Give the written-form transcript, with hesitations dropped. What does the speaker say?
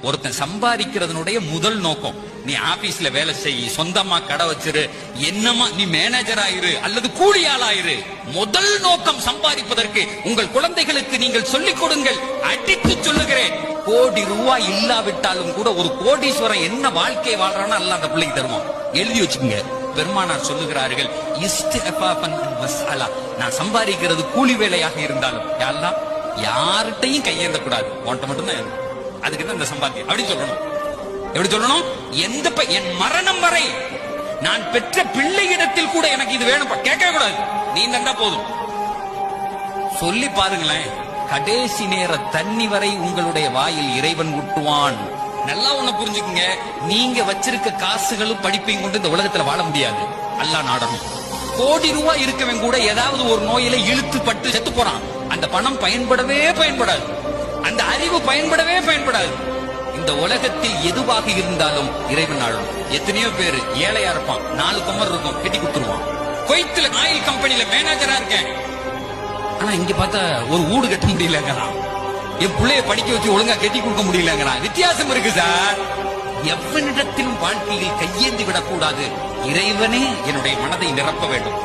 ஒருத்தன் சம்பாதிக்கிறதுனுடைய முதல் நோக்கம், நீ ஆபீஸ்ல வேலை செய், சொந்தமா கடை வச்சிரு, என்னமா நீ மேனேஜர் ஆயிரு அல்லது கூலியாள் ஆயிரு. முதல் நோக்கம் சம்பாதிப்பதற்கு உங்கள் குழந்தைகளுக்கு நீங்கள் சொல்லிக் கொடுங்கள். அடித்து சொல்லுகிறேன், கோடி ரூபாய் இல்லாவிட்டாலும் கூட ஒரு கோடீஸ்வரன் என்ன வாழ்க்கை வாழ்றான்னு அல்ல அந்த பிள்ளைக்கு தருவோம். எழுதி வச்சுக்கோங்க. பெருமானார் சொல்லுகிறார்கள், நான் சம்பாதிக்கிறது கூலி வேலையாக இருந்தாலும் யாரெல்லாம் யார்கிட்டையும் கையேந்த கூடாது, உன்கிட்ட மட்டும்தான். அதுக்கு தான் இந்த சம்பாத்தியம். அப்படி சொல்லணும். எப்படி சொல்லணும்? என் மரணம் வரை நான் பெற்ற பிள்ளையிடத்தில் கூட எனக்கு இது வேணும் கேட்க கூடாது, நீ தந்தா போதும். சொல்லி பாருங்களேன், கடைசி நேர தண்ணி வரை உங்களுடைய வாயில் இறைவன் ஊட்டுவான். நல்லா ஒண்ணு புரிஞ்சுக்குங்க, நீங்க வச்சிருக்க காசுகளும் படிப்பையும் கொண்டு இந்த உலகத்துல வாழ முடியாது. அல்லாஹ் நாடணும். கோடி ரூபாய் இருக்கவன் கூட ஏதாவது ஒரு நோயில இழுத்து பட்டு செத்து போறான். அந்த பணம் பயன்படவே பயன்படாது, அந்த அறிவு பயன்படவே பயன்படாது. இந்த உலகத்தில் எதுவாக இருந்தாலும் இறைவன் நாடணும். எத்தனையோ பேரு ஏழையா இருப்பான், 4 குமர் இருக்கும், கட்டி கொடுத்துருவான். குவைத்துல ஆயில் கம்பெனில மேனேஜரா இருக்கேன், ஆனா இங்க பார்த்தா ஒரு வீடு கட்ட முடியலங்கிறான். என் பிள்ளைய படிக்க வச்சு ஒழுங்கா கட்டி கொடுக்க முடியலங்கிறான். வித்தியாசம் இருக்கு சார். எவனிடத்திலும் வாழ்க்கையில் கையேந்தி விடக்கூடாது. இறைவனே என்னுடைய மனதை நிரப்ப வேண்டும்.